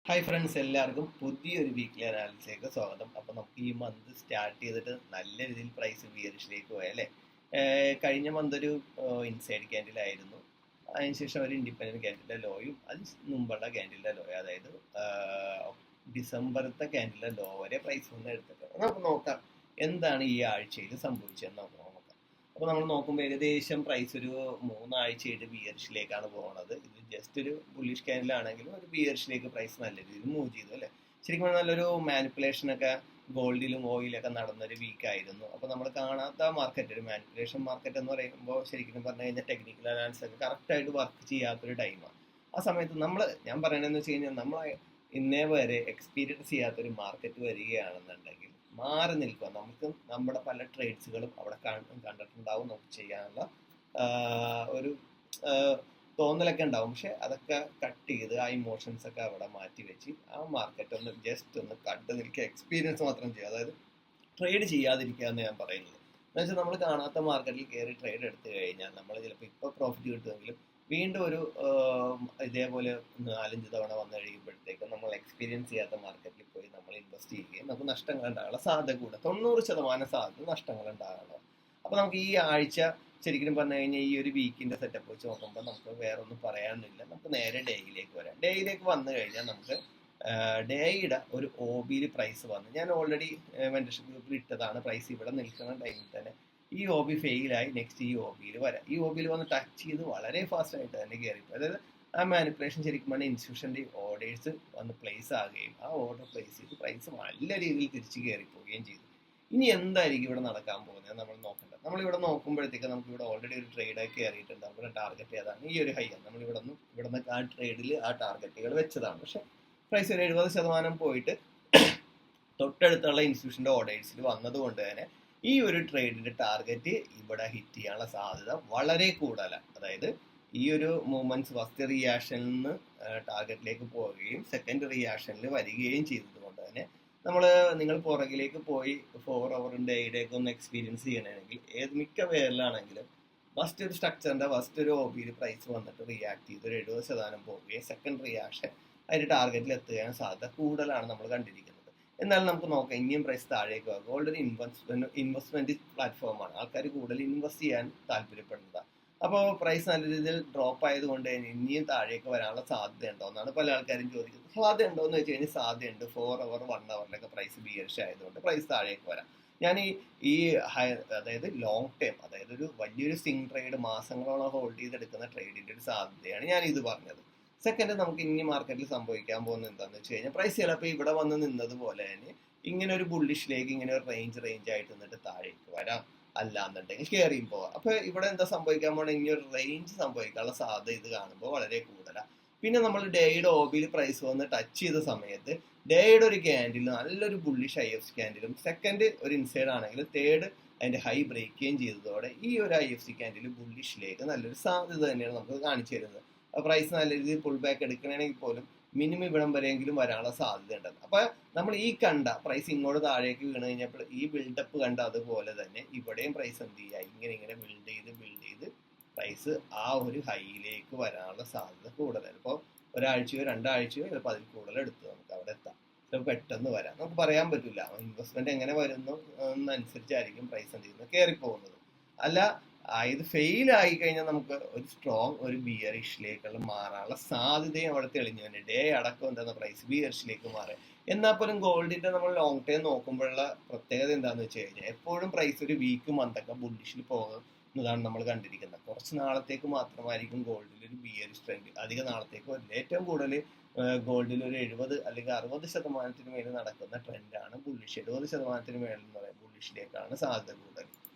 Hi friends, എല്ലാവർക്കും പുതിയൊരു weekly അനാലിസിലേക്ക് സ്വാഗതം. അപ്പോൾ നമുക്ക് ഈ മന്ത് സ്റ്റാർട്ട് ചെയ്തിട്ട് നല്ല രീതിയിൽ പ്രൈസ് ബിയറിഷിലേക്ക് പോയല്ലേ. കഴിഞ്ഞ മന്ത് ഒരു ഇൻസൈഡ് ക്യാൻഡിലായിരുന്നു. അതിനുശേഷം ഒരു ഇൻഡിപെൻഡൻറ്റ് ക്യാൻഡിലെ ലോയും അതിന് മുമ്പുള്ള ക്യാൻഡിലെ ലോ, അതായത് ഡിസംബറത്തെ ക്യാൻഡിലെ ലോ വരെ പ്രൈസ് ഒന്ന് എടുത്തിട്ടുണ്ട്. നമുക്ക് നോക്കാം എന്താണ് ഈ ആഴ്ചയിൽ സംഭവിച്ചതെന്ന് നമുക്ക് നോക്കാം. അപ്പോൾ നമ്മൾ നോക്കുമ്പോൾ ഏകദേശം പ്രൈസ് ഒരു 3 ആഴ്ചയായിട്ട് ബിയറിഷിലേക്കാണ് പോകുന്നത്. ഇത് ജസ്റ്റ് ഒരു ബുള്ളിഷ് ക്യാൻഡിലാണെങ്കിലും ഒരു ബിയറിഷിലേക്ക് പ്രൈസ് നല്ല രീതിയിൽ മൂവ് ചെയ്തു അല്ലേ. ശരിക്കും പറഞ്ഞാൽ നല്ലൊരു മാനിപ്പുലേഷനൊക്കെ ഗോൾഡിലും ഓയിലൊക്കെ നടന്നൊരു വീക്കായിരുന്നു. അപ്പോൾ നമ്മൾ കാണാത്ത മാർക്കറ്റ്, ഒരു മാനിപ്പുലേഷൻ മാർക്കറ്റ് എന്ന് പറയുമ്പോൾ ശരിക്കും പറഞ്ഞു കഴിഞ്ഞാൽ ടെക്നിക്കൽ അനാലിസിസ് ഒക്കെ കറക്റ്റായിട്ട് വർക്ക് ചെയ്യാത്തൊരു ടൈമാണ്. ആ സമയത്ത് ഞാൻ പറയണതെന്ന് വെച്ച് കഴിഞ്ഞാൽ നമ്മൾ ഇന്നേ വരെ എക്സ്പീരിയൻസ് ചെയ്യാത്തൊരു മാർക്കറ്റ് വരികയാണെന്നുണ്ടെങ്കിൽ മാറി നിൽക്കുക. നമുക്ക് നമ്മുടെ പല ട്രേഡ്സുകളും അവിടെ കണ്ടിട്ടുണ്ടാവും. നമുക്ക് ചെയ്യാനുള്ള ഒരു തോന്നലൊക്കെ ഉണ്ടാവും. പക്ഷെ അതൊക്കെ കട്ട് ചെയ്ത് ആ ഇമോഷൻസ് ഒക്കെ അവിടെ മാറ്റി വെച്ച് ആ മാർക്കറ്റ് ഒന്ന് ജസ്റ്റ് ഒന്ന് കണ്ടു നിൽക്കുക, എക്സ്പീരിയൻസ് മാത്രം ചെയ്യുക. അതായത് ട്രേഡ് ചെയ്യാതിരിക്കുക എന്ന് ഞാൻ പറയുന്നത്. എന്ന് വെച്ചാൽ നമ്മൾ കാണാത്ത മാർക്കറ്റിൽ കയറി ട്രേഡ് എടുത്തു കഴിഞ്ഞാൽ നമ്മൾ ചിലപ്പോൾ ഇപ്പോൾ പ്രോഫിറ്റ് കിട്ടുമെങ്കിലും വീണ്ടും ഒരു ഇതേപോലെ 4-5 തവണ വന്നു കഴിയുമ്പോഴത്തേക്കും നമ്മൾ എക്സ്പീരിയൻസ് ചെയ്യാത്ത മാർക്കറ്റിൽ പോയി നമ്മൾ ഇൻവെസ്റ്റ് ചെയ്യുകയും നമുക്ക് നഷ്ടങ്ങൾ ഉണ്ടാകാനുള്ള സാധ്യത കൂടെ 90% സാധ്യത നഷ്ടങ്ങൾ ഉണ്ടാകാനുള്ള. അപ്പോൾ നമുക്ക് ഈ ആഴ്ച ശരിക്കും പറഞ്ഞു കഴിഞ്ഞാൽ ഈ ഒരു വീക്കിന്റെ സെറ്റപ്പ് വെച്ച് നോക്കുമ്പോൾ നമുക്ക് വേറെ ഒന്നും പറയാനൊന്നുമില്ല. നമുക്ക് നേരെ ഡേയിലേക്ക് വരാം. ഡേയിലേക്ക് വന്നു കഴിഞ്ഞാൽ നമുക്ക് ഡേയുടെ ഒരു ഒ ബിയിൽ പ്രൈസ് വന്നു. ഞാൻ ഓൾറെഡി മെന്റർഷിപ്പ് ഗ്രൂപ്പിൽ ഇട്ടതാണ്. പ്രൈസ് ഇവിടെ നിൽക്കുന്ന ടൈമിൽ തന്നെ ഈ ഒ ബി ഫെയിലായി നെക്സ്റ്റ് ഈ ഒ ബിയിൽ വരാം. ഈ ഒ ബിയിൽ വന്ന് ടച്ച് ചെയ്ത് വളരെ ഫാസ്റ്റ് ആയിട്ട് തന്നെ കയറിപ്പോയി. അതായത് ആ മാനിപ്പുലേഷൻ ശരിക്കും പറഞ്ഞാൽ ഇൻസ്റ്റിറ്റ്യൂഷൻ്റെ ഓർഡേഴ്സ് വന്ന് പ്ലേസ് ആകുകയും ആ ഓർഡർ പ്ലേസ് ചെയ്ത് പ്രൈസ് നല്ല രീതിയിൽ തിരിച്ച് കയറിപ്പോവുകയും ചെയ്തു. ഇനി എന്തായിരിക്കും ഇവിടെ നടക്കാൻ പോകുന്നത് നമ്മൾ നോക്കേണ്ടത്. നമ്മളിവിടെ നോക്കുമ്പോഴത്തേക്ക് നമുക്ക് ഇവിടെ ഓൾറെഡി ഒരു ട്രേഡ് കയറിയിട്ടുണ്ട്. നമ്മുടെ ടാർഗറ്റ് ഏതാണ്? ഈ ഒരു ഹൈ ആണ്. നമ്മൾ ഇവിടുന്ന് ആ ട്രേഡിൽ ആ ടാർഗറ്റുകൾ വെച്ചതാണ്. പക്ഷെ പ്രൈസ് ഒരു 70% പോയിട്ട് തൊട്ടടുത്തുള്ള ഇൻസ്റ്റിറ്റ്യൂഷൻ്റെ ഓർഡേഴ്സിൽ വന്നതുകൊണ്ട് തന്നെ ഈ ഒരു ട്രേഡിന്റെ ടാർഗറ്റ് ഇവിടെ ഹിറ്റ് ചെയ്യാനുള്ള സാധ്യത വളരെ കൂടുതലാണ്. അതായത് ഈ ഒരു മൂവ്മെന്റ്സ് ഫസ്റ്റ് റിയാക്ഷനിൽ നിന്ന് ടാർഗറ്റിലേക്ക് പോവുകയും സെക്കൻഡ് റിയാക്ഷനിൽ വരികയും ചെയ്തതുകൊണ്ട് തന്നെ നിങ്ങൾ പുറകിലേക്ക് പോയി 4 അവറിന്റെ ഡേയിലേക്ക് ഒന്ന് എക്സ്പീരിയൻസ് ചെയ്യണമെങ്കിൽ മിക്ക പേരിലാണെങ്കിലും ഫസ്റ്റ് ഒരു സ്ട്രക്ചറിന്റെ ഫസ്റ്റ് ഒരു ഒബിയിൽ പ്രൈസ് വന്നിട്ട് റിയാക്ട് ചെയ്ത് ഒരു 70% പോവുകയും സെക്കൻഡ് റിയാക്ഷൻ അതിന്റെ ടാർഗറ്റിൽ എത്തുകയും സാധ്യത കൂടുതലാണ് നമ്മൾ കണ്ടിരിക്കുന്നത്. എന്നാലും നമുക്ക് നോക്കാം, ഇനിയും പ്രൈസ് താഴേക്ക് പോകും. ഗോൾഡ് ഒരു ഇൻവെസ്റ്റ്മെന്റ് പ്ലാറ്റ്ഫോമാണ്. ആൾക്കാർ കൂടുതൽ ഇൻവെസ്റ്റ് ചെയ്യാൻ താല്പര്യപ്പെടുന്നതാണ്. അപ്പോൾ പ്രൈസ് നല്ല രീതിയിൽ ഡ്രോപ്പ് ആയതുകൊണ്ട് തന്നെ ഇനിയും താഴേക്ക് വരാനുള്ള സാധ്യത ഉണ്ടോ എന്നാണ് പല ആൾക്കാരും ചോദിക്കുന്നത്. സാധ്യത ഉണ്ടോ എന്ന് വെച്ച് കഴിഞ്ഞാൽ സാധ്യതയുണ്ട്. 4 അവർ 1 അവറിലൊക്കെ പ്രൈസ് ബിയർഷ് ആയതുകൊണ്ട് പ്രൈസ് താഴേക്ക് വരാം. ഞാൻ ഈ അതായത് ലോങ് ടൈം, അതായത് ഒരു വലിയൊരു സ്വിംഗ് ട്രേഡ് മാസങ്ങളോളം ഹോൾഡ് ചെയ്തെടുക്കുന്ന ട്രേഡിന്റെ ഒരു സാധ്യതയാണ് ഞാൻ ഇത് പറഞ്ഞത്. സെക്കൻഡ്, നമുക്ക് ഇനി മാർക്കറ്റിൽ സംഭവിക്കാൻ പോകുന്നത് എന്താണെന്ന് വെച്ച് കഴിഞ്ഞാൽ പ്രൈസ് ചിലപ്പോൾ ഇവിടെ വന്ന് നിന്നതുപോലെ തന്നെ ഇങ്ങനെ ഒരു ബുള്ളിഷിലേക്ക് ഇങ്ങനെ ഒരു റേഞ്ച് ആയിട്ട് നിന്നിട്ട് താഴേക്ക് വരാം, അല്ലാന്നുണ്ടെങ്കിൽ കയറിയും പോവാം. അപ്പൊ ഇവിടെ എന്താ സംഭവിക്കാൻ പോകണം? ഇനി ഒരു റേഞ്ച് സംഭവിക്കാനുള്ള സാധ്യത ഇത് കാണുമ്പോൾ വളരെ കൂടുതലാണ്. പിന്നെ നമ്മൾ ഡേയുടെ ഒബിയിൽ പ്രൈസ് വന്ന് ടച്ച് ചെയ്ത സമയത്ത് ഡേയുടെ ഒരു ക്യാൻഡിൽ നല്ലൊരു ബുള്ളിഷ് IFC ക്യാൻഡിലും സെക്കൻഡ് ഒരു ഇൻസൈഡ് ആണെങ്കിലും തേർഡ് അതിന്റെ ഹൈ ബ്രേക്ക് ചെയ്യുകയും ചെയ്തതോടെ ഈ ഒരു IFC ക്യാൻഡിൽ ബുള്ളിഷിലേക്ക് നല്ലൊരു സാധ്യത തന്നെയാണ് നമുക്ക് കാണിച്ചു തരുന്നത്. പ്രൈസ് നല്ല രീതിയിൽ പുൾ ബാക്ക് എടുക്കണമെങ്കിൽ പോലും മിനിമം ഇവിടം വരെയെങ്കിലും വരാനുള്ള സാധ്യത ഉണ്ടെന്ന്. അപ്പൊ നമ്മൾ ഈ കണ്ട പ്രൈസ് ഇങ്ങോട്ട് താഴേക്ക് വീണ് കഴിഞ്ഞപ്പോൾ ഈ ബിൽഡപ്പ് കണ്ട അതുപോലെ തന്നെ ഇവിടെയും പ്രൈസ് എന്ത് ചെയ്യുക, ഇങ്ങനെ ബിൽഡ് ചെയ്ത് പ്രൈസ് ആ ഒരു ഹൈയിലേക്ക് വരാനുള്ള സാധ്യത കൂടുതലാണ്. ഇപ്പോൾ ഒരാഴ്ചയോ 2 ആഴ്ചയോ ചിലപ്പോൾ അതിൽ കൂടുതൽ എടുത്ത് നമുക്ക് അവിടെ എത്താം. ചിലപ്പോൾ പെട്ടെന്ന് വരാം, നമുക്ക് പറയാൻ പറ്റില്ല. ഇൻവെസ്റ്റ്മെന്റ് എങ്ങനെ വരുന്നു എന്നനുസരിച്ചായിരിക്കും പ്രൈസ് എന്ത് ചെയ്യുന്നത് കയറിപ്പോകുന്നത്. അല്ല ഇത് ഫെയിൽ ആയി കഴിഞ്ഞാൽ നമുക്ക് ഒരു സ്ട്രോങ് ഒരു ബിയറിഷിലേക്കുള്ള മാറാനുള്ള സാധ്യതയും അവിടെ തെളിഞ്ഞു തന്നെ. ഡേ അടക്കം എന്താ പ്രൈസ് ബിയറിഷിലേക്ക് മാറുക. എന്നാൽ പോലും ഗോൾഡിന്റെ നമ്മൾ ലോങ് ടൈം നോക്കുമ്പോഴുള്ള പ്രത്യേകത എന്താണെന്ന് വെച്ച് കഴിഞ്ഞാൽ എപ്പോഴും പ്രൈസ് ഒരു വീക്ക് മന്തൊക്കെ ബുള്ളിഷിൽ പോകുന്നതാണ് നമ്മൾ കണ്ടിരിക്കുന്നത്. കുറച്ച് നാളത്തേക്ക് മാത്രമായിരിക്കും ഗോൾഡിൽ ഒരു ബിയറിഷ് ട്രെൻഡ്, അധിക നാളത്തേക്ക് വരില്ല. ഏറ്റവും കൂടുതൽ ഗോൾഡിൽ ഒരു 70 അല്ലെങ്കിൽ 60% മേലെ നടക്കുന്ന ട്രെൻഡാണ് ബുള്ളിഷ്. 70% മേലെ എന്ന് പറയുന്നത് ബുള്ളിഷിലേക്കാണ് സാധ്യത കൂടുതൽ.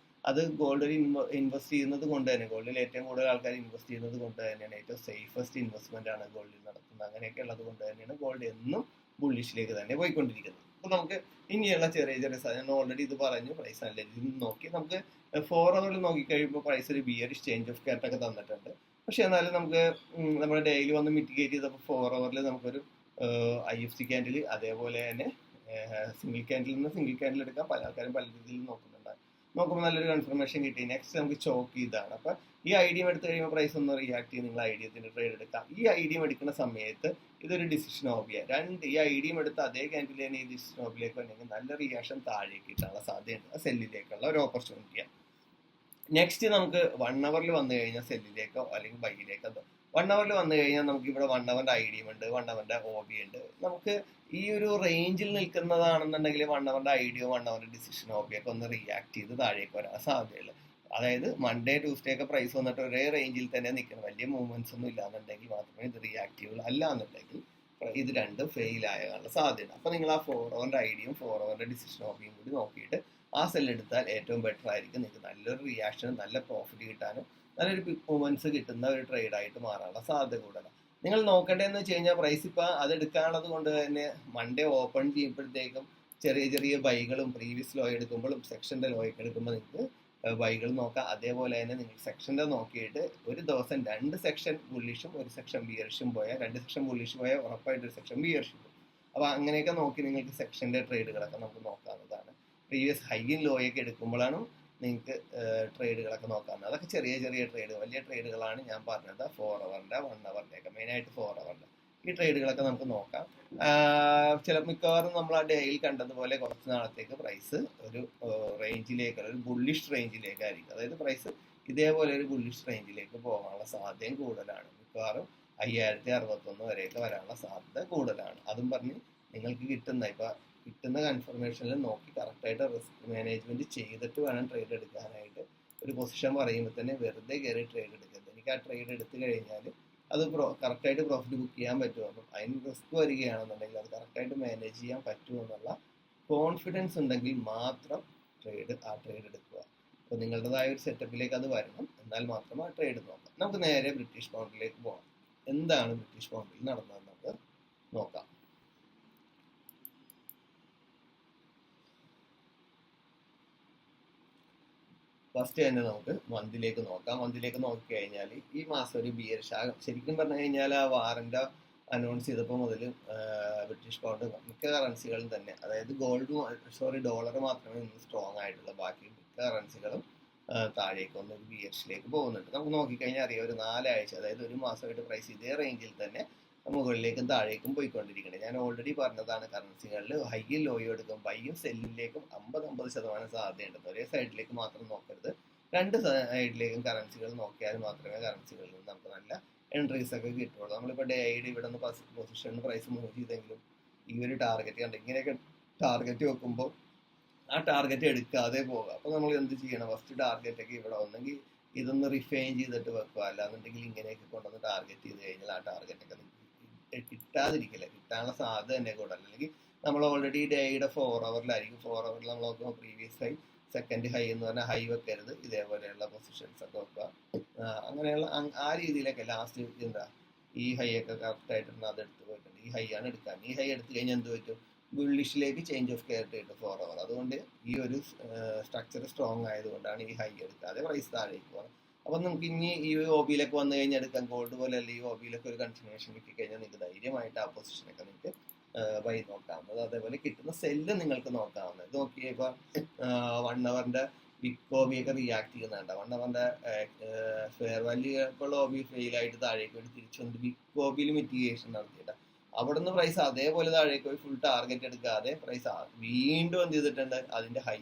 അത് ഗോൾഡിൽ ഇൻവെസ്റ്റ് ചെയ്യുന്നത് കൊണ്ട് തന്നെ, ഗോൾഡിൽ ഏറ്റവും കൂടുതൽ ആൾക്കാർ ഇൻവെസ്റ്റ് ചെയ്യുന്നത് കൊണ്ട് തന്നെയാണ് ഏറ്റവും സേഫസ്റ്റ് ഇൻവെസ്റ്റ്മെന്റ് ആണ് ഗോൾഡിൽ നടത്തുന്നത്. അങ്ങനെയൊക്കെ ഉള്ളത് കൊണ്ട് തന്നെയാണ് ഗോൾഡ് എന്നും ബുള്ളിഷിലേക്ക് തന്നെ പോയിക്കൊണ്ടിരിക്കുന്നത്. അപ്പൊ നമുക്ക് ഇനിയുള്ള ചെറിയ ഞാൻ ഓൾറെഡി ഇത് പറഞ്ഞു. പ്രൈസ് നല്ല രീതിയിൽ നോക്കി നമുക്ക് 4 അവറിൽ നോക്കിക്കഴിയുമ്പോൾ പ്രൈസ് ഒരു ബിയറിഷ് ചേഞ്ച് ഓഫ് കാർട്ടൊക്കെ തന്നിട്ടുണ്ട്. പക്ഷെ എന്നാലും നമുക്ക് നമ്മുടെ ഡെയിലി വന്ന് മിറ്റിഗേറ്റ് ചെയ്തപ്പോൾ 4 അവറിൽ നമുക്കൊരു IFC ക്യാൻഡിൽ അതേപോലെ തന്നെ സിംഗിൾ ക്യാൻഡിൽ നിന്ന് സിംഗിൾ ക്യാൻഡിൽ എടുക്കാം. പല ആൾക്കാരും പല രീതിയിൽ നോക്കുന്നുണ്ട്. നോക്കുമ്പോൾ നല്ലൊരു കൺഫർമേഷൻ കിട്ടി. നെക്സ്റ്റ് നമുക്ക് ചോക്ക് ഇതാണ്. അപ്പൊ ഈ ഐഡിയം എടുത്തു കഴിയുമ്പോൾ പ്രൈസ് ഒന്ന് റിയാക്ട് ചെയ്ത് നിങ്ങൾ ഐഡിയത്തിന്റെ ട്രേഡ് എടുക്കാം. ഈ ഐഡിയം എടുക്കുന്ന സമയത്ത് ഇതൊരു ഡിസിഷൻ ഓബിയ. ഈ ഐഡിയം എടുത്ത് അതേ ക്യാൻഡിൽ തന്നെ ഈ ഡിസിഷൻ ഓബിലേക്ക് വന്നെങ്കിൽ നല്ല റിയാക്ഷൻ താഴേക്ക് കിട്ടാനുള്ള സാധ്യതയുണ്ട്. സെല്ലിലേക്കുള്ള ഒരു ഓപ്പർച്യൂണിറ്റിയാണ്. നെക്സ്റ്റ് നമുക്ക് 1 അവറിൽ വന്നു കഴിഞ്ഞാൽ സെല്ലിലേക്കോ അല്ലെങ്കിൽ ബൈയിലേക്കോ. 1 അവറിൽ വന്നു കഴിഞ്ഞാൽ നമുക്ക് ഇവിടെ 1 അവറിന്റെ ഐഡിയം ഉണ്ട്, 1 അവറിന്റെ ഓബി ഉണ്ട്. നമുക്ക് ഈ ഒരു റേഞ്ചിൽ നിൽക്കുന്നതാണെന്നുണ്ടെങ്കിൽ 1 അവറിന്റെ ഐഡിയോ 1 അവറിന്റെ ഡിസിഷൻ ഓബിയൊക്കെ ഒന്ന് റിയാക്ട് ചെയ്ത് താഴേക്ക് വരാൻ സാധ്യതയുള്ളു. അതായത് മൺഡേ ട്യൂസ്ഡേ ഒക്കെ പ്രൈസ് വന്നിട്ട് ഒരേ റേഞ്ചിൽ തന്നെ നിൽക്കണം, വലിയ മൂവ്മെന്റ്സ് ഒന്നും ഇല്ലാന്നുണ്ടെങ്കിൽ മാത്രമേ ഇത് റിയാക്റ്റീവ്. അല്ല എന്നുണ്ടെങ്കിൽ ഇത് രണ്ടും ഫെയിൽ ആകാനുള്ള സാധ്യത. അപ്പൊ നിങ്ങൾ ആ 4 അവറിന്റെ ഐഡിയും 4 അവറിന്റെ ഡിസിഷൻ ഓബിയും കൂടി നോക്കിയിട്ട് ആ സെല്ല് എടുത്താൽ ഏറ്റവും ബെറ്റർ ആയിരിക്കും. നിങ്ങൾക്ക് നല്ലൊരു റിയാക്ഷനും നല്ല പ്രോഫിറ്റ് കിട്ടാനും നല്ലൊരു മൂവ്മെന്റ്സ് കിട്ടുന്ന ഒരു ട്രേഡ് ആയിട്ട് മാറാനുള്ള സാധ്യത കൂടുതലാണ്. നിങ്ങൾ നോക്കേണ്ടതെന്ന് വെച്ച് കഴിഞ്ഞാൽ പ്രൈസ് ഇപ്പൊ അത് എടുക്കാനുള്ളത് കൊണ്ട് തന്നെ മൺഡേ ഓപ്പൺ ചെയ്യുമ്പോഴത്തേക്കും ചെറിയ ചെറിയ ബൈകളും പ്രീവിയസ് ലോ എടുക്കുമ്പോഴും സെക്ഷന്റെ ലോ ഒക്കെ എടുക്കുമ്പോൾ നിങ്ങൾക്ക് ബൈകൾ നോക്കാം. അതേപോലെ തന്നെ നിങ്ങൾ സെക്ഷന്റെ നോക്കിയിട്ട് ഒരു ദിവസം 2 സെക്ഷൻ ബുള്ളിഷും 1 സെക്ഷൻ ബിയറിഷും പോയാൽ 2 സെക്ഷൻ ബുള്ളിഷ് പോയാൽ ഉറപ്പായിട്ട് 1 സെക്ഷൻ ബിയറിഷും പോകും. അപ്പൊ അങ്ങനെയൊക്കെ നോക്കി നിങ്ങൾക്ക് സെക്ഷന്റെ ട്രേഡുകളൊക്കെ നമുക്ക് നോക്കാവുന്നതാണ്. പ്രീവിയസ് ഹൈയും ലോയൊക്കെ എടുക്കുമ്പോഴാണ് നിങ്ങൾക്ക് ട്രേഡുകളൊക്കെ നോക്കാവുന്നത്. അതൊക്കെ ചെറിയ ചെറിയ ട്രേഡ്, വലിയ ട്രേഡുകളാണ് ഞാൻ പറഞ്ഞത്. 4 അവറിന്റെ 1 അവറിന്റെ ഒക്കെ മെയിനായിട്ട് 4 അവറിന്റെ ഈ ട്രേഡുകളൊക്കെ നമുക്ക് നോക്കാം. മിക്കവാറും നമ്മൾ ആ ഡേയിൽ കണ്ടതുപോലെ കുറച്ച് നാളത്തേക്ക് പ്രൈസ് ഒരു റേഞ്ചിലേക്ക്, ഒരു ബുള്ളിഷ് റേഞ്ചിലേക്കായിരിക്കും. അതായത് പ്രൈസ് ഇതേപോലെ ഒരു ബുള്ളിഷ് റേഞ്ചിലേക്ക് പോകാനുള്ള സാധ്യതയും കൂടുതലാണ്. മിക്കവാറും 5061 വരെയൊക്കെ വരാനുള്ള സാധ്യത കൂടുതലാണ്. അതും പറഞ്ഞ് നിങ്ങൾക്ക് കിട്ടുന്ന കൺഫർമേഷനിൽ നോക്കി കറക്റ്റായിട്ട് റിസ്ക് മാനേജ്മെന്റ് ചെയ്തിട്ട് വേണം ട്രേഡ് എടുക്കാനായിട്ട്. ഒരു പൊസിഷൻ പറയുമ്പോൾ തന്നെ വെറുതെ കയറി ട്രേഡ് എടുക്കരുത്. എനിക്ക് ആ ട്രേഡ് എടുത്തു കഴിഞ്ഞാൽ അത് കറക്റ്റായിട്ട് പ്രോഫിറ്റ് ബുക്ക് ചെയ്യാൻ പറ്റുമോ, അതിന് റിസ്ക് വരികയാണെന്നുണ്ടെങ്കിൽ അത് കറക്റ്റായിട്ട് മാനേജ് ചെയ്യാൻ പറ്റുമെന്നുള്ള കോൺഫിഡൻസ് ഉണ്ടെങ്കിൽ മാത്രം ആ ട്രേഡ് എടുക്കുക. അപ്പോൾ നിങ്ങളുടേതായ ഒരു സെറ്റപ്പിലേക്ക് അത് വരണം, എന്നാൽ മാത്രം ആ ട്രേഡ് നോക്കാം. നമുക്ക് നേരെ ബ്രിട്ടീഷ് പൗണ്ടിലേക്ക് പോകാം. എന്താണ് ബ്രിട്ടീഷ് പൗണ്ടിൽ നടന്നതെന്ന് നമുക്ക് നോക്കാം. ഫസ്റ്റ് തന്നെ നമുക്ക് മന്തിലേക്ക് നോക്കാം. മന്തിലേക്ക് നോക്കിക്കഴിഞ്ഞാൽ ഈ മാസം ഒരു ബിയറിഷ് ശരിക്കും പറഞ്ഞു കഴിഞ്ഞാൽ ആ വാറന്റ് അനൗൺസ് ചെയ്തപ്പോൾ മുതൽ ബ്രിട്ടീഷ് പൗണ്ട് മിക്ക കറൻസികളും തന്നെ, അതായത് ഡോളർ മാത്രമേ ഇന്ന് സ്ട്രോങ് ആയിട്ടുള്ള, ബാക്കി മിക്ക കറൻസികളും താഴേക്ക് വന്ന് ഒരു ബിയറിഷിലേക്ക് പോകുന്നുണ്ട്. നമുക്ക് നോക്കിക്കഴിഞ്ഞാൽ അറിയാം, ഒരു 4 ആഴ്ച, അതായത് ഒരു മാസമായിട്ട് പ്രൈസ് ഇതേ റേഞ്ചിൽ തന്നെ മുകളിലേക്കും താഴേക്കും പോയിക്കൊണ്ടിരിക്കുന്നത്. ഞാൻ ഓൾറെഡി പറഞ്ഞതാണ്, കറൻസികളിൽ ഹൈയും ലോയും എടുക്കും, ബൈയും സെല്ലിലേക്കും 50% സാധ്യതയുണ്ട്. ഒരേ സൈഡിലേക്ക് മാത്രം നോക്കരുത്, 2 സൈഡിലേക്കും കറൻസികൾ നോക്കിയാൽ മാത്രമേ കറൻസികളിൽ നിന്ന് നമുക്ക് നല്ല എൻട്രീസ് ഒക്കെ കിട്ടുള്ളൂ. നമ്മളിപ്പോൾ ഡേയുടെ ഇവിടെ നിന്ന് പൊസിഷനിൽ പ്രൈസ് മൂവ് ചെയ്തെങ്കിലും ഈ ഒരു ടാർഗറ്റ് കണ്ട് ഇങ്ങനെയൊക്കെ ടാർഗറ്റ് വെക്കുമ്പോൾ ആ ടാർഗറ്റ് എടുക്കാതെ പോകുക. അപ്പോൾ നമ്മൾ എന്ത് ചെയ്യണം, ഫസ്റ്റ് ടാർഗറ്റൊക്കെ ഇവിടെ ഒന്നെങ്കിൽ ഇതൊന്ന് റിഫൈൻ ചെയ്തിട്ട് വെക്കുക, അല്ലാന്നുണ്ടെങ്കിൽ ഇങ്ങനെയൊക്കെ കൊണ്ടുവന്ന് ടാർഗറ്റ് ചെയ്ത് കഴിഞ്ഞാൽ ആ ടാർഗറ്റൊക്കെ കിട്ടാതിരിക്കില്ല, കിട്ടാനുള്ള സാധ്യത തന്നെ കൂടുതൽ. അല്ലെങ്കിൽ നമ്മൾ ഓൾറെഡി ഡേയുടെ 4 അവറിലായിരിക്കും. 4 അവറിൽ നമ്മൾ നോക്കുമ്പോൾ പ്രീവിയസ് ഹൈ, സെക്കൻഡ് ഹൈ എന്ന് പറഞ്ഞാൽ ഹൈ വെക്കരുത്, ഇതേപോലെയുള്ള പൊസിഷൻസ് ഒക്കെ വെക്കുക. അങ്ങനെയുള്ള ആ രീതിയിലൊക്കെ ലാസ്റ്റ് എന്താ ഈ ഹൈ ഒക്കെ കറക്റ്റ് ആയിട്ടുണ്ട്, അത് എടുത്ത് പോയിട്ടുണ്ട്. ഈ ഹൈ ആണ് എടുക്കാൻ. ഈ ഹൈ എടുത്തു കഴിഞ്ഞാൽ എന്ത് പറ്റും, ബുള്ളിഷിലേക്ക് ചേഞ്ച് ഓഫ് കെയർ ചെയ്തിട്ട് 4 അവർ. അതുകൊണ്ട് ഈ ഒരു സ്ട്രക്ചർ സ്ട്രോങ് ആയതുകൊണ്ടാണ് ഈ ഹൈ എടുക്കാതെ പ്രൈസ് താഴേക്ക് പോകുന്നത്. അപ്പൊ നമുക്ക് ഇനി ഈ ഒബിയിലൊക്കെ വന്നു കഴിഞ്ഞാൽ എടുക്കാം. ഗോൾഡ് പോലെ അല്ല, ഈ ഒബിയിലൊക്കെ ഒരു കൺഫർമേഷൻ കിട്ടി കഴിഞ്ഞാൽ നിങ്ങൾക്ക് ധൈര്യമായിട്ട് ആ പൊസിഷനൊക്കെ നിങ്ങൾക്ക് ബൈ നോക്കാവുന്നത്. അതേപോലെ കിട്ടുന്ന സെല്ല് നിങ്ങൾക്ക് നോക്കാവുന്നത്. ഇത് നോക്കിയപ്പോ 1 അവറിന്റെ ബിഗ് ഒബിയൊക്കെ റിയാക്ട് ചെയ്യുന്നുണ്ട്. 1 അവറിന്റെ ഫെയർ വാല്യൂ ഉള്ള ഒബി ഫെയിൽ ആയിട്ട് താഴേക്ക് വേണ്ടി തിരിച്ചു വന്നിട്ട് ബിഗ് ഒബിയിൽ മിറ്റിഗേഷൻ നടത്തിയിട്ട് അവിടുന്ന് പ്രൈസ് അതേപോലെ താഴേക്ക് പോയി ഫുൾ ടാർഗറ്റ് എടുക്കാതെ പ്രൈസ് വീണ്ടും എന്ത് ചെയ്തിട്ടുണ്ട്, അതിന്റെ ഹൈ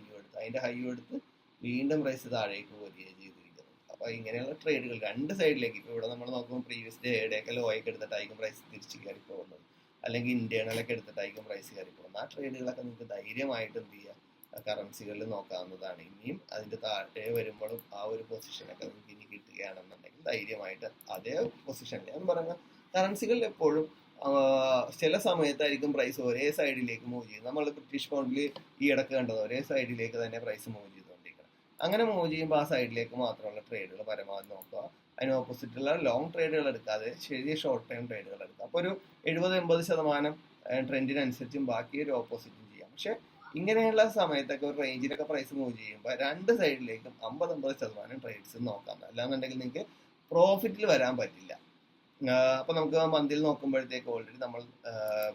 എടുത്ത് വീണ്ടും പ്രൈസ് താഴേക്ക് വരികയാണ് ചെയ്തിരിക്കുന്നത്. അപ്പൊ ഇങ്ങനെയുള്ള ട്രേഡുകൾ 2 സൈഡിലേക്ക്, ഇപ്പൊ ഇവിടെ നമ്മൾ നോക്കുമ്പോൾ പ്രീവിയസ് ഡേയുടെയൊക്കെ ലോയൊക്കെ എടുത്തിട്ടായിരിക്കും പ്രൈസ് തിരിച്ച് കയറി പോകുന്നത്, അല്ലെങ്കിൽ ഇന്റേണലൊക്കെ എടുത്തിട്ടായിരിക്കും പ്രൈസ് കയറി പോകുന്നത്. ആ ട്രേഡുകളൊക്കെ നിങ്ങൾക്ക് ധൈര്യമായിട്ട് എന്ത് ചെയ്യുക, കറൻസികളിൽ നോക്കാവുന്നതാണ്. ഇനിയും അതിന്റെ താഴെ വരുമ്പോഴും ആ ഒരു പൊസിഷനൊക്കെ നിങ്ങൾക്ക് ഇനി കിട്ടുകയാണെന്നുണ്ടെങ്കിൽ ധൈര്യമായിട്ട് അതേ പൊസിഷനിൽ, ഞാൻ പറയുന്ന കറൻസികളിൽ എപ്പോഴും ചില സമയത്തായിരിക്കും പ്രൈസ് ഒരേ സൈഡിലേക്ക് മൂവ് ചെയ്യും. നമ്മൾ ബ്രിട്ടീഷ് പൗണ്ടിൽ ഈ ഇടക്ക് കണ്ടത് ഒരേ സൈഡിലേക്ക് തന്നെ പ്രൈസ് മൂവ് ചെയ്തുകൊണ്ടിരിക്കണം. അങ്ങനെ മൂവ് ചെയ്യുമ്പോൾ ആ സൈഡിലേക്ക് മാത്രമുള്ള ട്രേഡുകൾ പരമാവധി നോക്കുക. അതിന് ഓപ്പോസിറ്റുള്ള ലോങ് ട്രേഡുകൾ എടുക്കാതെ ചെറിയ ഷോർട്ട് ടൈം ട്രേഡുകൾ എടുക്കുക. അപ്പോൾ ഒരു 70-80% ട്രെൻഡിനനുസരിച്ചും ബാക്കി ഒരു ഓപ്പോസിറ്റും ചെയ്യാം. പക്ഷെ ഇങ്ങനെയുള്ള സമയത്തൊക്കെ ഒരു റേഞ്ചിലൊക്കെ പ്രൈസ് മൂവ് ചെയ്യുമ്പോൾ 2 സൈഡിലേക്കും 50-80% ട്രേഡ്സ് നോക്കാം. അല്ലാന്നുണ്ടെങ്കിൽ നിങ്ങൾക്ക് പ്രോഫിറ്റിൽ വരാൻ പറ്റില്ല. അപ്പൊ നമുക്ക് മന്തിൽ നോക്കുമ്പോഴത്തേക്ക് ഓൾറെഡി നമ്മൾ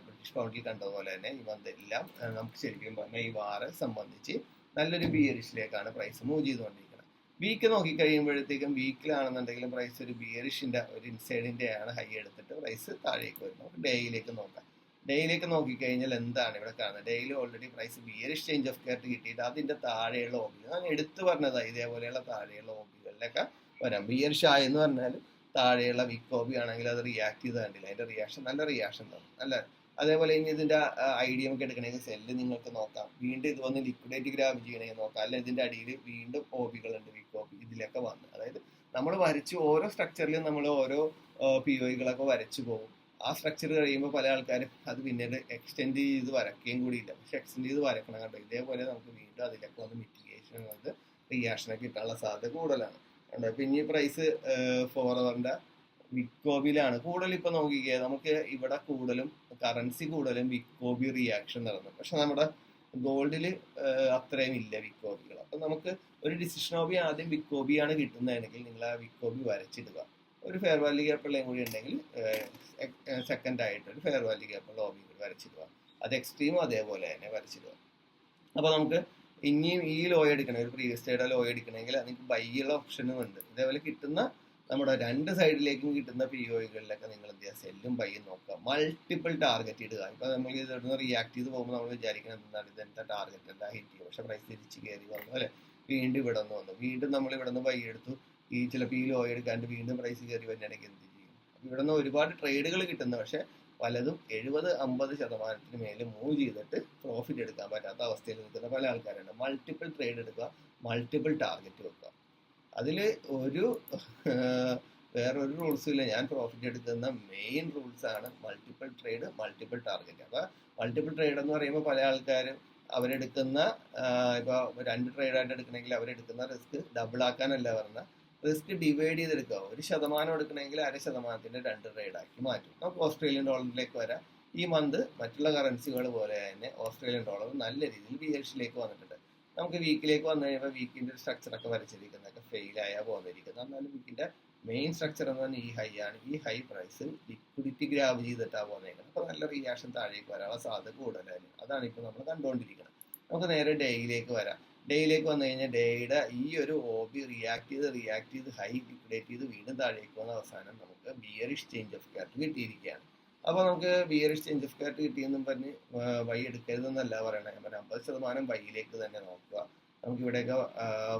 ബ്രിട്ടീഷ് പൗണ്ടിൽ കണ്ടതുപോലെ തന്നെ ഈ മന്ത് എല്ലാം നമുക്ക് ശരിക്കും പറഞ്ഞാൽ ഈ വാറ് സംബന്ധിച്ച് നല്ലൊരു ബിയറിഷിലേക്കാണ് പ്രൈസ് മൂവ് ചെയ്തുകൊണ്ടിരിക്കുന്നത്. വീക്ക് നോക്കി കഴിയുമ്പോഴത്തേക്കും വീക്കിലാണെന്നുണ്ടെങ്കിലും പ്രൈസ് ഒരു ബിയറിഷിന്റെ ഒരു ഇൻസൈഡിന്റെ ആണ് ഹൈ എടുത്തിട്ട് പ്രൈസ് താഴേക്ക് വരും. നമുക്ക് ഡേയിലേക്ക് നോക്കാം. ഡേയിലേക്ക് നോക്കിക്കഴിഞ്ഞാൽ എന്താണ് ഇവിടെ കാണുന്നത്? Daily already price bearish change of care കിട്ടിയിട്ട് അതിന്റെ താഴെയുള്ള ഓബി ഞാൻ എടുത്തു പറഞ്ഞതാണ്. ഇതേപോലെയുള്ള താഴെയുള്ള ഓബികളിലൊക്കെ വരാം. ബിയറിഷ് ആയെന്ന് പറഞ്ഞാൽ താഴെയുള്ള വിക്ക് ഓബി ആണെങ്കിൽ അത് റിയാക്ട് ചെയ്ത് കണ്ടില്ല. അതിന്റെ റിയാക്ഷൻ നല്ല റിയാക്ഷൻ തന്നു അല്ല. അതേപോലെ ഇനി ഇതിന്റെ ഐഡിയ നമുക്ക് എടുക്കണമെങ്കിൽ സെല്ല് നിങ്ങൾക്ക് നോക്കാം. വീണ്ടും ഇത് വന്ന് ലിക്വിഡേറ്റ് ഗ്രാബ് ചെയ്യണമെങ്കിൽ നോക്കാം. അല്ല ഇതിന്റെ അടിയിൽ വീണ്ടും ഓബികളുണ്ട്, വിക്ക് ഓബി ഇതിലൊക്കെ വന്ന്. അതായത് നമ്മൾ വരച്ച് ഓരോ സ്ട്രക്ചറിലും നമ്മൾ ഓരോ POIകളൊക്കെ വരച്ചു പോകും. ആ സ്ട്രക്ചർ കഴിയുമ്പോൾ പല ആൾക്കാരും അത് പിന്നീട് എക്സ്റ്റെൻഡ് ചെയ്ത് വരയ്ക്കുകയും കൂടിയില്ല. പക്ഷെ എക്സ്റ്റെൻഡ് ചെയ്ത് വരക്കണം കണ്ടോ. ഇതേപോലെ നമുക്ക് വീണ്ടും അതിലൊക്കെ വന്ന് മിറ്റിഗേഷൻ വന്ന് റിയാക്ഷനൊക്കെ കിട്ടാനുള്ള സാധ്യത കൂടുതലാണ്. കണ്ടോ. പിന്നെ ഈ പ്രൈസ് 4 ഹവറിന്റെ വിക്കോബിലാണ് കൂടുതൽ. ഇപ്പൊ നോക്കിക്കേ, നമുക്ക് ഇവിടെ കൂടുതലും കറൻസി കൂടുതലും വിക്കോബി റിയാക്ഷൻ നടന്നു. പക്ഷെ നമ്മുടെ ഗോൾഡിൽ അത്രയും ഇല്ല വിക്കോബികൾ. അപ്പൊ നമുക്ക് ഒരു ഡിസിഷൻ ഓബി ആദ്യം വിക്കോബിയാണ് കിട്ടുന്നതെങ്കിൽ നിങ്ങൾ ആ വിക്കോബി വരച്ചിടുക. ഒരു ഫെയർ വാല്യൂ ഗ്യാപ്പുള്ളതും കൂടി ഉണ്ടെങ്കിൽ സെക്കൻഡ് ആയിട്ട് ഒരു ഫെയർ വാല്യൂ ഗ്യാപ്പുള്ള ഓബി കൂടി വരച്ചിടുക. അത് എക്സ്ട്രീമും അതേപോലെ തന്നെ വരച്ചിടുക. അപ്പൊ നമുക്ക് ഇനിയും ഈ ലോ എടുക്കണം, ഒരു പ്രീവിയസ് ഡേയുടെ ലോ എടുക്കണമെങ്കിൽ നിങ്ങൾക്ക് ബൈയുള്ള ഓപ്ഷനും ഉണ്ട്. ഇതേപോലെ കിട്ടുന്ന നമ്മുടെ രണ്ട് സൈഡിലേക്കും കിട്ടുന്ന POIകളിലൊക്കെ നിങ്ങൾ എന്ത് ചെയ്യുക, സെല്ലും ബൈയും നോക്കുക. മൾട്ടിപ്പിൾ ടാർഗറ്റ് ഇടുക. ഇപ്പൊ നമ്മൾ ഇതിടുന്ന റിയാക്ട് ചെയ്ത് പോകുമ്പോൾ നമ്മൾ വിചാരിക്കുന്നത് എന്താണ്, ഇതെന്താ ടാർഗറ്റ് എന്താ ഹിറ്റ് ചെയ്യും. പക്ഷെ പ്രൈസ് തിരിച്ച് കയറി വന്നു അല്ലെ, വീണ്ടും ഇവിടെ നിന്ന് വന്നു. വീണ്ടും നമ്മൾ ഇവിടെ നിന്ന് ബൈ എടുത്തു. ഈ ചിലപ്പോൾ ഈ ലോ എടുക്കാണ്ട് വീണ്ടും പ്രൈസ് കയറി വരികയാണെങ്കിൽ എന്ത് ചെയ്യും? ഇവിടെ നിന്ന് ഒരുപാട് ട്രേഡുകൾ കിട്ടുന്നു. പക്ഷെ പലതും 70-50% മേലെ മൂവ് ചെയ്തിട്ട് പ്രോഫിറ്റ് എടുക്കാൻ പറ്റാത്ത അവസ്ഥയിൽ നിൽക്കുന്ന പല ആൾക്കാരുണ്ട്. മൾട്ടിപ്പിൾ ട്രേഡ് എടുക്കുക, മൾട്ടിപ്പിൾ ടാർഗറ്റ് വെക്കുക. അതിൽ ഒരു വേറൊരു റൂൾസും ഇല്ല. ഞാൻ പ്രോഫിറ്റ് എടുക്കുന്ന മെയിൻ റൂൾസ് ആണ് മൾട്ടിപ്പിൾ ട്രേഡ്, മൾട്ടിപ്പിൾ ടാർഗറ്റ്. അപ്പൊ മൾട്ടിപ്പിൾ ട്രേഡ് എന്ന് പറയുമ്പോൾ പല ആൾക്കാരും അവരെടുക്കുന്ന ഇപ്പൊ 2 ട്രേഡായിട്ട് എടുക്കണമെങ്കിൽ അവരെടുക്കുന്ന റിസ്ക് ഡബിൾ ആക്കാനല്ല പറഞ്ഞ, റിസ്ക് ഡിവൈഡ് ചെയ്തെടുക്കുക. 1% എടുക്കണമെങ്കിൽ 0.5% 2 ട്രേഡാക്കി മാറ്റും. നമുക്ക് ഓസ്ട്രേലിയൻ ഡോളറിലേക്ക് വരാം. ഈ മന്ത് മറ്റുള്ള കറൻസികൾ പോലെ തന്നെ ഓസ്ട്രേലിയൻ ഡോളർ നല്ല രീതിയിൽ ബിയറിഷിലേക്ക് വന്നിട്ടുണ്ട്. നമുക്ക് വീക്കിലേക്ക് വന്നു കഴിയുമ്പോൾ വീക്കിന്റെ സ്ട്രക്ചറൊക്കെ വരച്ചിരിക്കുന്നതൊക്കെ ഫെയിലായാ പോന്നിരിക്കുന്നത്. എന്നാലും വീക്കിന്റെ മെയിൻ സ്ട്രക്ചർ എന്ന് പറഞ്ഞാൽ ഈ ഹൈ ആണ്. ഈ ഹൈ പ്രൈസ് ലിക്വിഡിറ്റി ഗ്രാബ് ചെയ്തിട്ടാണ് പോകുന്നത്. അപ്പൊ നല്ല റിയാക്ഷൻ താഴേക്ക് വരാനുള്ള സാധ്യത കൂടുതലായിരുന്നു. അതാണ് ഇപ്പൊ നമ്മൾ കണ്ടുകൊണ്ടിരിക്കുന്നത്. നമുക്ക് നേരെ ഡേയിലേക്ക് വരാം. ഡേയിലേക്ക് വന്നു കഴിഞ്ഞാൽ ഡേയുടെ ഈ ഒരു ഓബി റിയാക്ട് ചെയ്ത് ഹൈ ലിക്വിഡേറ്റ് ചെയ്ത് വീണ്ടും താഴേക്ക് വന്ന അവസാനം നമുക്ക് ബിയറിഷ് ചേഞ്ച് ഓഫ് ക്യാരക്ടർ കിട്ടിയിരിക്കുകയാണ്. അപ്പൊ നമുക്ക് ബിയറിഷ് ചേഞ്ച് ഓഫ് ക്യാരക്ടർ കിട്ടിയെന്നും പറഞ്ഞ് ബൈ എടുക്കരുതെന്നല്ല പറയണേ. 50% ബൈയിലേക്ക് തന്നെ നോക്കുക. നമുക്ക് ഇവിടെയൊക്കെ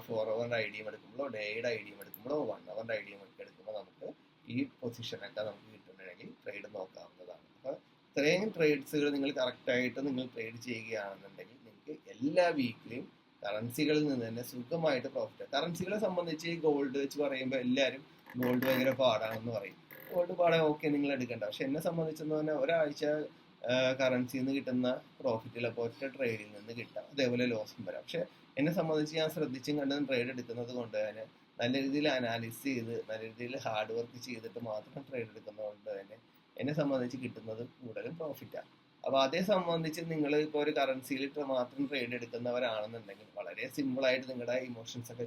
4 ഹവറിന്റെ ഐഡിയം എടുക്കുമ്പോഴോ ഡേയുടെ ഐഡിയം എടുക്കുമ്പോഴോ 1 ഹവറിന്റെ ഐഡിയം എടുക്കുമ്പോൾ നമുക്ക് ഈ പൊസിഷനൊക്കെ നമുക്ക് കിട്ടുന്നുണ്ടെങ്കിൽ ട്രേഡ് നോക്കാവുന്നതാണ്. അപ്പൊ ഇത്രയും ട്രേഡ്സുകൾ നിങ്ങൾ കറക്റ്റായിട്ട് നിങ്ങൾ ട്രേഡ് ചെയ്യുകയാണെന്നുണ്ടെങ്കിൽ നിങ്ങൾക്ക് എല്ലാ വീക്കിലും കറൻസികളിൽ നിന്ന് തന്നെ സുഖമായിട്ട് പ്രോഫിറ്റ്. കറൻസികളെ സംബന്ധിച്ച് ഗോൾഡ് വെച്ച് പറയുമ്പോൾ എല്ലാവരും ഗോൾഡ് ഭയങ്കര പാടാണെന്ന് പറയും. ഗോൾഡ് പാടാൻ ഓക്കെ നിങ്ങൾ എടുക്കണ്ട. പക്ഷെ എന്നെ സംബന്ധിച്ചെന്ന് പറഞ്ഞാൽ ഒരാഴ്ച കറൻസിയിൽ നിന്ന് കിട്ടുന്ന പ്രോഫിറ്റിലൊക്കെ ഒറ്റ ട്രേഡിൽ നിന്ന് കിട്ടാം. അതേപോലെ ലോസും വരാം. പക്ഷെ എന്നെ സംബന്ധിച്ച് ഞാൻ ശ്രദ്ധിച്ചും കണ്ടും ട്രേഡ് എടുക്കുന്നത് കൊണ്ട് തന്നെ നല്ല രീതിയിൽ അനാലിസിസ് ചെയ്ത് നല്ല രീതിയിൽ ഹാർഡ് വർക്ക് ചെയ്തിട്ട് മാത്രം ട്രേഡ് എടുക്കുന്നത് കൊണ്ട് തന്നെ എന്നെ സംബന്ധിച്ച് കിട്ടുന്നത് കൂടുതലും പ്രോഫിറ്റാണ്. അപ്പൊ അതേ സംബന്ധിച്ച് നിങ്ങൾ ഇപ്പോൾ ഒരു കറൻസിയിൽ മാത്രം ട്രേഡ് എടുക്കുന്നവരാണെന്നുണ്ടെങ്കിൽ വളരെ സിമ്പിൾ ആയിട്ട് നിങ്ങളുടെ ഇമോഷൻസ് ഒക്കെ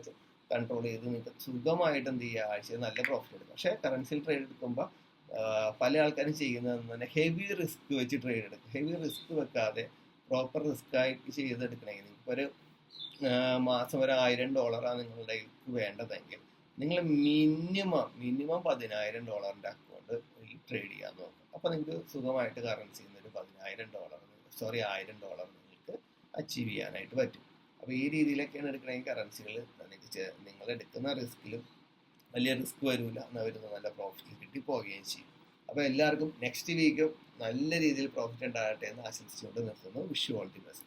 കൺട്രോൾ ചെയ്ത് നിങ്ങൾക്ക് സുഖമായിട്ട് എന്ത് ചെയ്യുക, ആഴ്ചയിൽ നല്ല പ്രോഫിറ്റ് എടുക്കും. പക്ഷെ കറൻസിയിൽ ട്രേഡ് എടുക്കുമ്പോൾ പല ആൾക്കാരും ചെയ്യുന്നതെന്ന് തന്നെ ഹെവി റിസ്ക് വെച്ച് ട്രേഡ് എടുക്കും. ഹെവി റിസ്ക് വെക്കാതെ പ്രോപ്പർ റിസ്ക് ആയിട്ട് ചെയ്തെടുക്കണമെങ്കിൽ നിങ്ങൾക്ക് ഒരു മാസം ഒരു $1000 നിങ്ങളുടെ വേണ്ടതെങ്കിൽ നിങ്ങൾ മിനിമം $10,000 അക്കൗണ്ട് ട്രേഡ് ചെയ്യാൻ നോക്കും. അപ്പൊ നിങ്ങൾക്ക് സുഖമായിട്ട് കറൻസിയിൽ നിന്ന് ഒരു $1000 നിങ്ങൾക്ക് അച്ചീവ് ചെയ്യാനായിട്ട് പറ്റും. അപ്പൊ ഈ രീതിയിലൊക്കെയാണ് എടുക്കണമെങ്കിൽ കറൻസികൾ നിങ്ങൾ എടുക്കുന്ന റിസ്കിലും വലിയ റിസ്ക് വരില്ല, എന്നാൽ വരുന്ന നല്ല പ്രോഫിറ്റ് കിട്ടി പോവുകയും ചെയ്യും. അപ്പൊ എല്ലാവർക്കും നെക്സ്റ്റ് വീക്കും നല്ല രീതിയിൽ പ്രോഫിറ്റ് ഉണ്ടാകട്ടെ എന്ന് ആശംസിച്ചുകൊണ്ട് നിർത്തുന്നു. Wish you all the best.